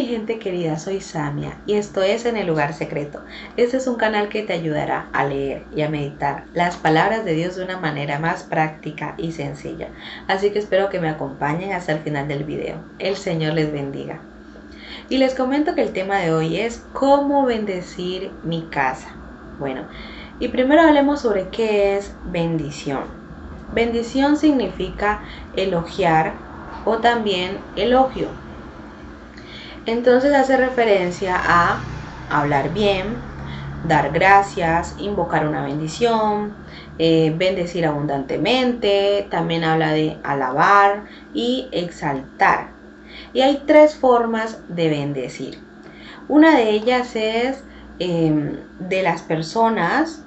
gente querida, soy Samia y esto es En el Lugar Secreto. Este es un canal que te ayudará a leer y a meditar las palabras de Dios de una manera más práctica y sencilla. Así que espero que me acompañen hasta el final del video. El Señor les bendiga. Y les comento que el tema de hoy es cómo bendecir mi casa. Bueno, y primero hablemos sobre qué es bendición. Bendición significa elogiar o también elogio. Entonces hace referencia a hablar bien, dar gracias, invocar una bendición, bendecir abundantemente, también habla de alabar y exaltar. Y hay tres formas de bendecir. Una de ellas es de las personas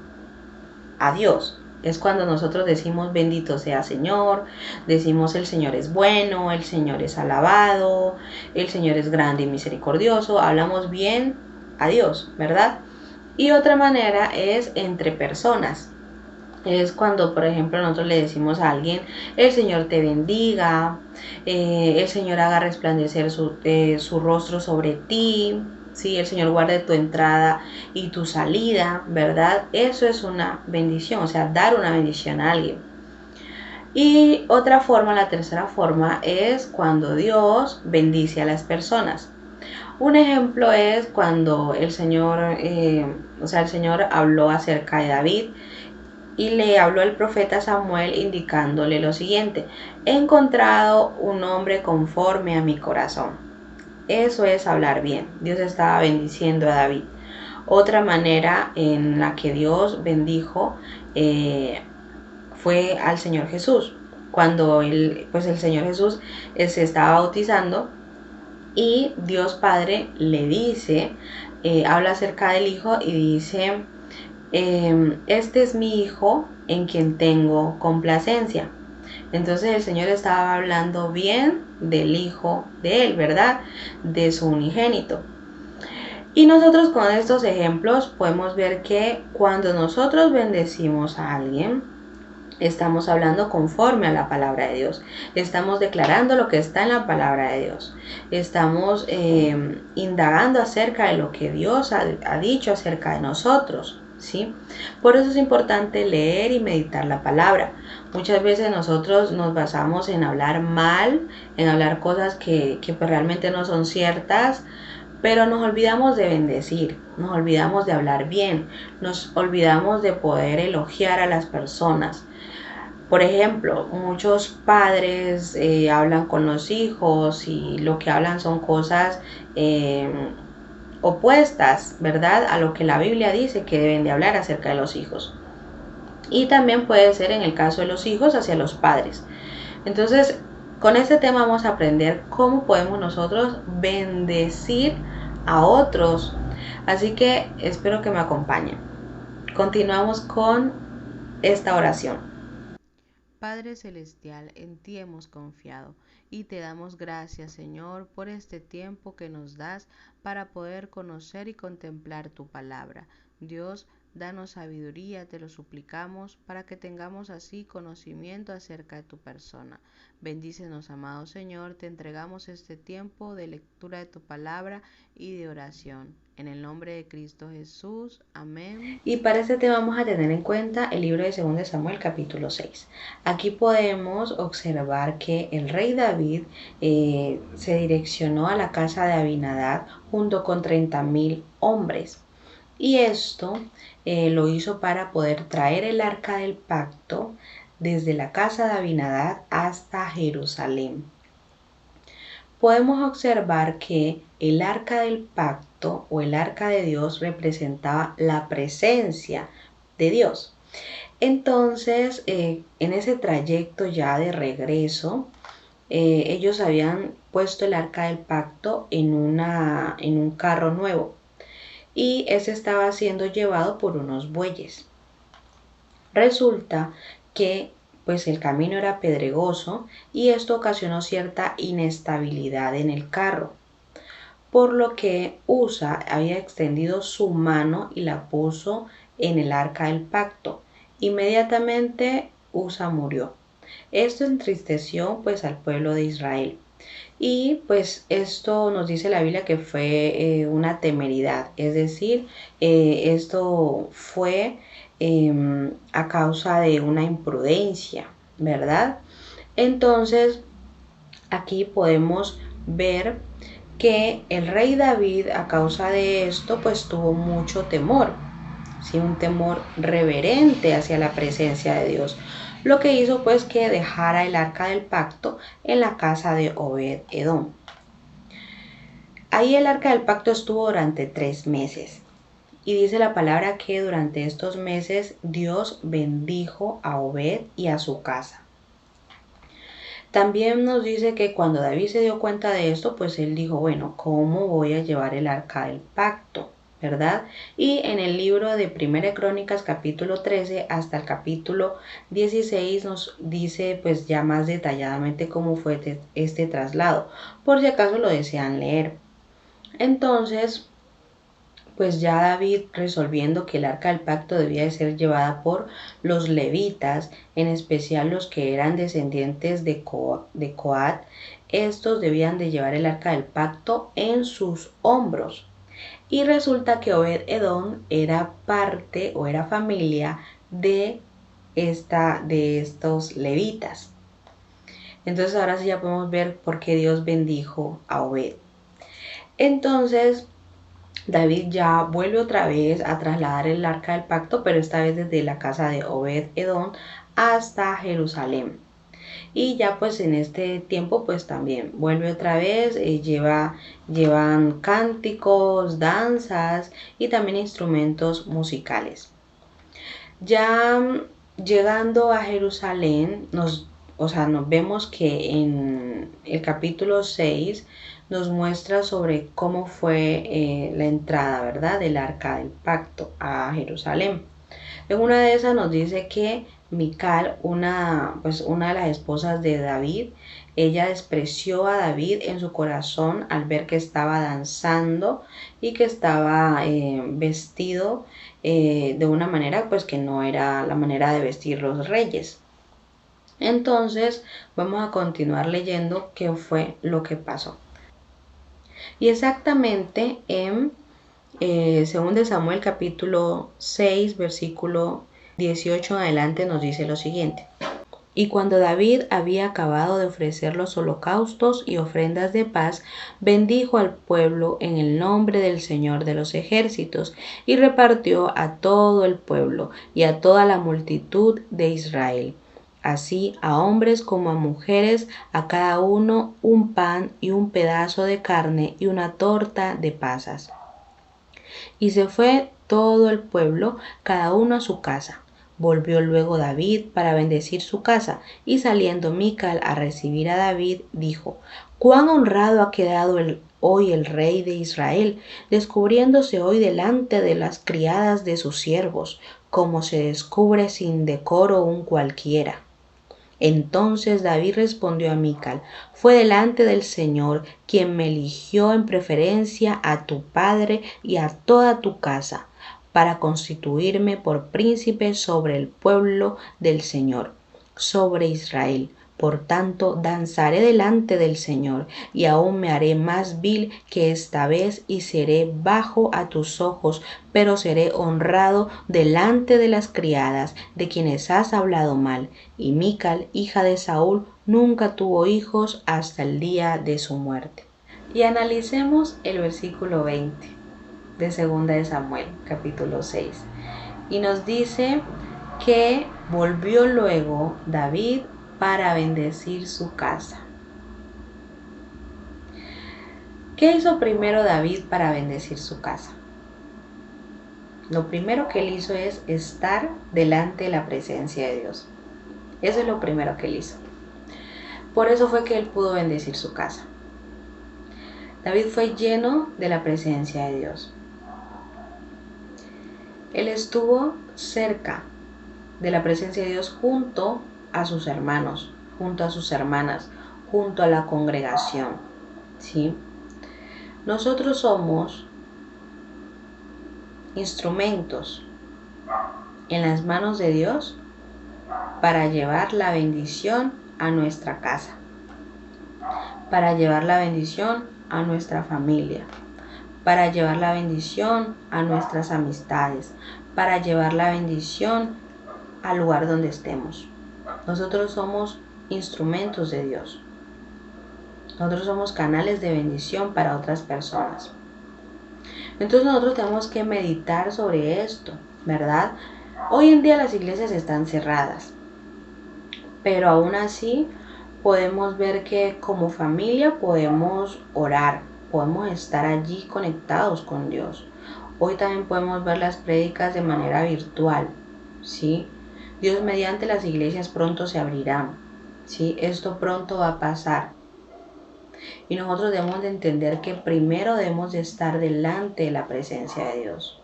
a Dios. Es cuando nosotros decimos bendito sea Señor, decimos el Señor es bueno, el Señor es alabado, el Señor es grande y misericordioso, hablamos bien a Dios, ¿verdad? Y otra manera es entre personas. Es cuando, por ejemplo, nosotros le decimos a alguien, el Señor te bendiga, el Señor haga resplandecer su rostro sobre ti, ¿sí? El Señor guarde tu entrada y tu salida, ¿verdad? Eso es una bendición, o sea, dar una bendición a alguien. Y otra forma, la tercera forma, es cuando Dios bendice a las personas. Un ejemplo es cuando el Señor habló acerca de David y le habló el profeta Samuel indicándole lo siguiente: he encontrado un hombre conforme a mi corazón. Eso es hablar bien. Dios estaba bendiciendo a David. Otra manera en la que Dios bendijo fue al Señor Jesús. Cuando el Señor Jesús se estaba bautizando y Dios Padre le dice, habla acerca del Hijo y dice, este es mi Hijo en quien tengo complacencia. Entonces el Señor estaba hablando bien del Hijo de Él, ¿verdad? De su unigénito. Y nosotros con estos ejemplos podemos ver que cuando nosotros bendecimos a alguien, estamos hablando conforme a la palabra de Dios. Estamos declarando lo que está en la palabra de Dios. Estamos indagando acerca de lo que Dios ha dicho acerca de nosotros, ¿sí? Por eso es importante leer y meditar la palabra. Muchas veces nosotros nos basamos en hablar mal, en hablar cosas que pues realmente no son ciertas, pero nos olvidamos de bendecir, nos olvidamos de hablar bien, nos olvidamos de poder elogiar a las personas. Por ejemplo, muchos padres hablan con los hijos y lo que hablan son cosas opuestas, ¿verdad?, a lo que la Biblia dice que deben de hablar acerca de los hijos. Y también puede ser en el caso de los hijos hacia los padres. Entonces, con este tema vamos a aprender cómo podemos nosotros bendecir a otros. Así que espero que me acompañen. Continuamos con esta oración. Padre Celestial, en ti hemos confiado y te damos gracias, Señor, por este tiempo que nos das para poder conocer y contemplar tu palabra. Dios, danos sabiduría, te lo suplicamos, para que tengamos así conocimiento acerca de tu persona. Bendícenos, amado Señor, te entregamos este tiempo de lectura de tu palabra y de oración. En el nombre de Cristo Jesús. Amén. Y para este tema vamos a tener en cuenta el libro de 2 Samuel capítulo 6. Aquí podemos observar que el rey David se direccionó a la casa de Abinadab junto con 30,000 hombres. Y esto lo hizo para poder traer el arca del pacto desde la casa de Abinadab hasta Jerusalén. Podemos observar que el arca del pacto o el arca de Dios representaba la presencia de Dios. Entonces, en ese trayecto ya de regreso, ellos habían puesto el arca del pacto en un carro nuevo y ese estaba siendo llevado por unos bueyes. Resulta que pues el camino era pedregoso y esto ocasionó cierta inestabilidad en el carro, por lo que Usa había extendido su mano y la puso en el arca del pacto. Inmediatamente Usa murió. Esto entristeció pues al pueblo de Israel. Y pues esto nos dice la Biblia que fue una temeridad, es decir, esto fue a causa de una imprudencia, ¿verdad? Entonces, aquí podemos ver que el rey David a causa de esto pues tuvo mucho temor, ¿sí? Un temor reverente hacia la presencia de Dios, lo que hizo pues que dejara el arca del pacto en la casa de Obed-Edom. Ahí el arca del pacto estuvo durante 3 meses. Y dice la palabra que durante estos meses Dios bendijo a Obed y a su casa. También nos dice que cuando David se dio cuenta de esto, pues él dijo, bueno, ¿cómo voy a llevar el arca del pacto? ¿Verdad? Y en el libro de Primera de Crónicas, capítulo 13 hasta el capítulo 16 nos dice pues ya más detalladamente cómo fue este traslado, por si acaso lo desean leer. Entonces, pues ya David resolviendo que el arca del pacto debía de ser llevada por los levitas, en especial los que eran descendientes de Coat, estos debían de llevar el arca del pacto en sus hombros. Y resulta que Obed-Edom era parte o era familia de estos levitas. Entonces ahora sí ya podemos ver por qué Dios bendijo a Obed. Entonces David ya vuelve otra vez a trasladar el arca del pacto, pero esta vez desde la casa de Obed-Edom hasta Jerusalén. Y ya pues en este tiempo pues también vuelve otra vez, llevan cánticos, danzas y también instrumentos musicales. Ya llegando a Jerusalén, nos vemos que en el capítulo 6 nos muestra sobre cómo fue la entrada, ¿verdad?, del arca del pacto a Jerusalén. En una de esas nos dice que Mical, una de las esposas de David, ella despreció a David en su corazón al ver que estaba danzando y que estaba vestido de una manera pues que no era la manera de vestir los reyes. Entonces vamos a continuar leyendo qué fue lo que pasó. Y exactamente en 2 Samuel capítulo 6 versículo 18 en adelante nos dice lo siguiente. Y cuando David había acabado de ofrecer los holocaustos y ofrendas de paz, bendijo al pueblo en el nombre del Señor de los ejércitos, y repartió a todo el pueblo y a toda la multitud de Israel, así a hombres como a mujeres, a cada uno un pan y un pedazo de carne y una torta de pasas. Y se fue todo el pueblo, cada uno a su casa. Volvió luego David para bendecir su casa, y saliendo Mical a recibir a David, dijo: «Cuán honrado ha quedado hoy el rey de Israel, descubriéndose hoy delante de las criadas de sus siervos, como se descubre sin decoro un cualquiera». Entonces David respondió a Mical: «Fue delante del Señor quien me eligió en preferencia a tu padre y a toda tu casa, para constituirme por príncipe sobre el pueblo del Señor, sobre Israel. Por tanto, danzaré delante del Señor, y aún me haré más vil que esta vez, y seré bajo a tus ojos, pero seré honrado delante de las criadas de quienes has hablado mal». Y Mical, hija de Saúl, nunca tuvo hijos hasta el día de su muerte. Y analicemos el versículo 20 de 2 de Samuel, capítulo 6. Y nos dice que volvió luego David para bendecir su casa. ¿Qué hizo primero David para bendecir su casa? Lo primero que él hizo es estar delante de la presencia de Dios. Eso es lo primero que él hizo. Por eso fue que él pudo bendecir su casa. David fue lleno de la presencia de Dios. Él estuvo cerca de la presencia de Dios junto a sus hermanos, junto a sus hermanas, junto a la congregación, ¿sí? Nosotros somos instrumentos en las manos de Dios para llevar la bendición a nuestra casa, para llevar la bendición a nuestra familia, para llevar la bendición a nuestras amistades, para llevar la bendición al lugar donde estemos. Nosotros somos instrumentos de Dios. Nosotros somos canales de bendición para otras personas. Entonces nosotros tenemos que meditar sobre esto, ¿verdad? Hoy en día las iglesias están cerradas, pero aún así podemos ver que como familia podemos orar, podemos estar allí conectados con Dios. Hoy también podemos ver las prédicas de manera virtual, ¿sí? Dios mediante las iglesias pronto se abrirán, ¿sí? Esto pronto va a pasar. Y nosotros debemos de entender que primero debemos de estar delante de la presencia de Dios.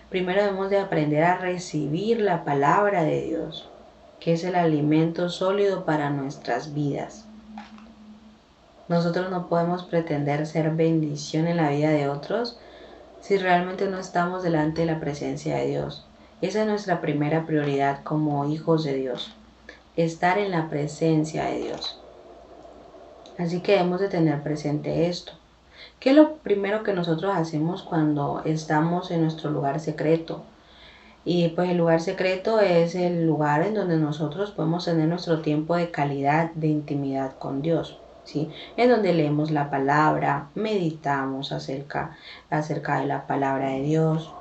Primero debemos de aprender a recibir la palabra de Dios, que es el alimento sólido para nuestras vidas. Nosotros no podemos pretender ser bendición en la vida de otros si realmente no estamos delante de la presencia de Dios. Esa es nuestra primera prioridad como hijos de Dios, estar en la presencia de Dios. Así que debemos de tener presente esto. ¿Qué es lo primero que nosotros hacemos cuando estamos en nuestro lugar secreto? Y pues el lugar secreto es el lugar en donde nosotros podemos tener nuestro tiempo de calidad, de intimidad con Dios, ¿sí? En donde leemos la palabra, meditamos acerca de la palabra de Dios,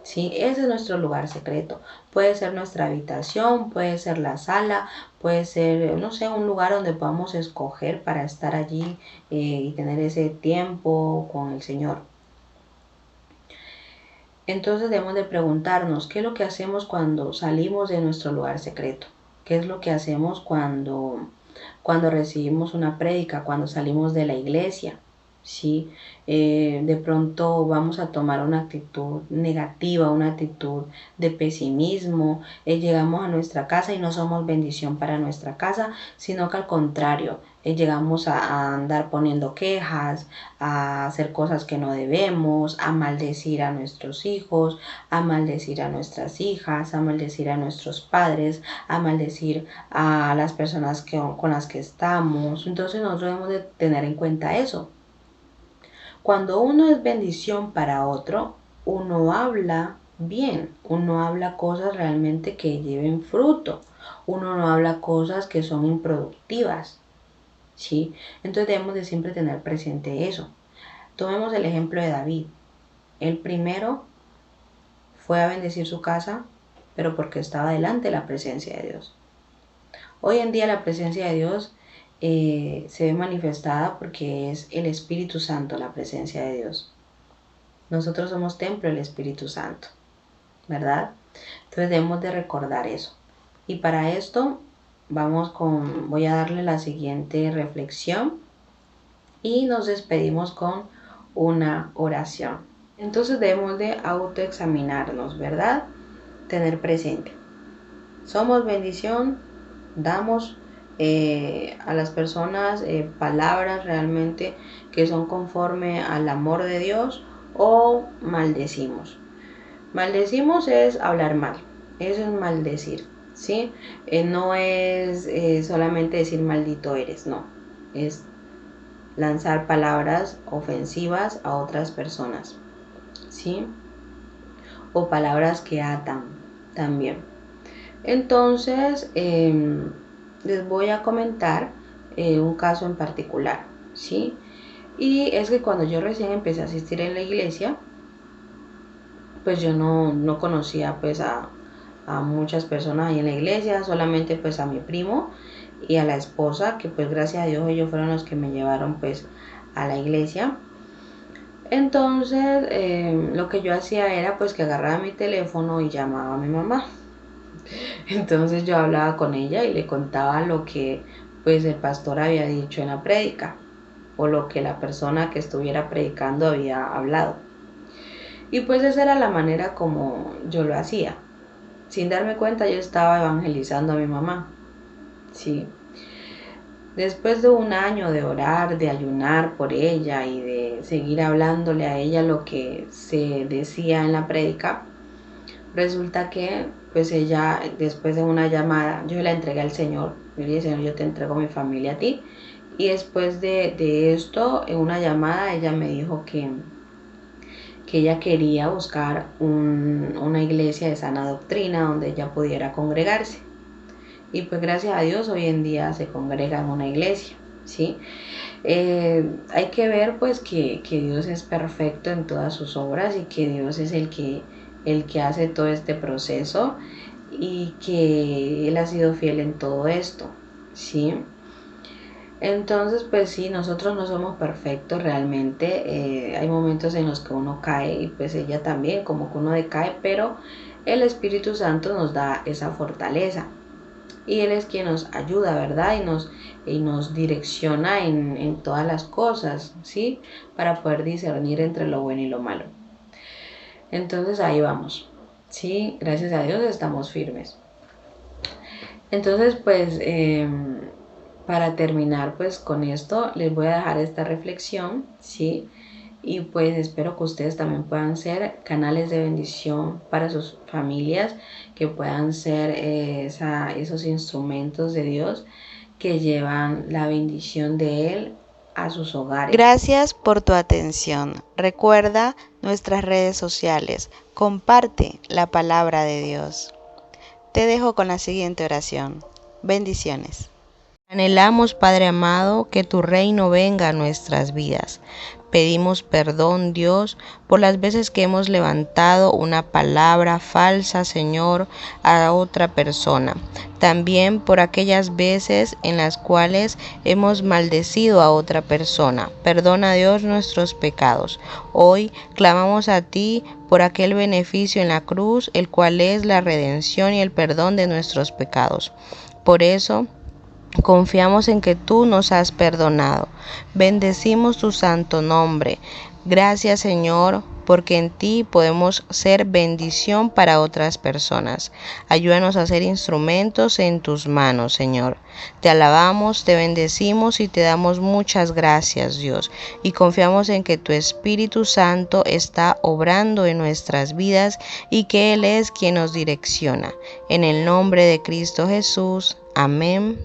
¿sí? Ese es nuestro lugar secreto. Puede ser nuestra habitación, puede ser la sala, puede ser, no sé, un lugar donde podamos escoger para estar allí y tener ese tiempo con el Señor. Entonces debemos de preguntarnos, ¿qué es lo que hacemos cuando salimos de nuestro lugar secreto? ¿Qué es lo que hacemos cuando recibimos una prédica, cuando salimos de la iglesia? ¿Sí? De pronto vamos a tomar una actitud negativa, una actitud de pesimismo, llegamos a nuestra casa y no somos bendición para nuestra casa, sino que al contrario, llegamos a andar poniendo quejas, a hacer cosas que no debemos, a maldecir a nuestros hijos, a maldecir a nuestras hijas, a maldecir a nuestros padres, a maldecir a las personas con las que estamos. Entonces nosotros debemos de tener en cuenta eso. Cuando uno es bendición para otro, uno habla bien, uno habla cosas realmente que lleven fruto, uno no habla cosas que son improductivas, ¿sí? Entonces debemos de siempre tener presente eso. Tomemos el ejemplo de David. El primero fue a bendecir su casa, pero porque estaba delante de la presencia de Dios. Hoy en día la presencia de Dios se ve manifestada porque es el Espíritu Santo, la presencia de Dios. Nosotros somos templo del Espíritu Santo, ¿verdad? Entonces debemos de recordar eso. Y para esto voy a darle la siguiente reflexión y nos despedimos con una oración. Entonces debemos de autoexaminarnos, ¿verdad? Tener presente. Somos bendición, damos a las personas palabras realmente que son conforme al amor de Dios, o maldecimos. Maldecimos es hablar mal, eso es maldecir, ¿sí? No es solamente decir maldito eres, no, es lanzar palabras ofensivas a otras personas, ¿sí? O palabras que atan también. Entonces, les voy a comentar un caso en particular, ¿sí? Y es que cuando yo recién empecé a asistir en la iglesia, pues yo no conocía pues a muchas personas ahí en la iglesia, solamente pues a mi primo y a la esposa, que pues gracias a Dios ellos fueron los que me llevaron pues a la iglesia. Entonces lo que yo hacía era pues que agarraba mi teléfono y llamaba a mi mamá. Entonces yo hablaba con ella y le contaba lo que pues el pastor había dicho en la prédica, o lo que la persona que estuviera predicando había hablado. Y pues esa era la manera como yo lo hacía. Sin darme cuenta yo estaba evangelizando a mi mamá. Sí. Después de un año de orar, de ayunar por ella y de seguir hablándole a ella lo que se decía en la prédica, Resulta que pues ella, después de una llamada, yo la entregué al Señor. Yo le dije: Señor, yo te entrego mi familia a ti. Y después de esto, en una llamada, ella me dijo que ella quería buscar una iglesia de sana doctrina donde ella pudiera congregarse. Y pues gracias a Dios hoy en día se congrega en una iglesia, ¿sí? Hay que ver pues que Dios es perfecto en todas sus obras y que Dios es el que hace todo este proceso y que Él ha sido fiel en todo esto, ¿sí? Entonces, pues sí, nosotros no somos perfectos realmente. Hay momentos en los que uno cae y pues ella también, como que uno decae, pero el Espíritu Santo nos da esa fortaleza. Y Él es quien nos ayuda, ¿verdad? Y nos direcciona en todas las cosas, ¿sí? Para poder discernir entre lo bueno y lo malo. Entonces ahí vamos, ¿sí? Gracias a Dios estamos firmes. Entonces, pues, para terminar, pues, con esto, les voy a dejar esta reflexión, ¿sí? Y pues espero que ustedes también puedan ser canales de bendición para sus familias, que puedan ser esos instrumentos de Dios que llevan la bendición de Él a sus hogares. Gracias por tu atención. Recuerda nuestras redes sociales. Comparte la palabra de Dios. Te dejo con la siguiente oración. Bendiciones. Anhelamos, Padre amado, que tu reino venga a nuestras vidas. Pedimos perdón, Dios, por las veces que hemos levantado una palabra falsa, Señor, a otra persona. También por aquellas veces en las cuales hemos maldecido a otra persona. Perdona, Dios, nuestros pecados. Hoy clamamos a ti por aquel beneficio en la cruz, el cual es la redención y el perdón de nuestros pecados. Por eso, confiamos en que tú nos has perdonado. Bendecimos tu santo nombre. Gracias, Señor, porque en ti podemos ser bendición para otras personas. Ayúdanos a ser instrumentos en tus manos, Señor. Te alabamos, te bendecimos y te damos muchas gracias, Dios. Y confiamos en que tu Espíritu Santo está obrando en nuestras vidas y que Él es quien nos direcciona. En el nombre de Cristo Jesús. Amén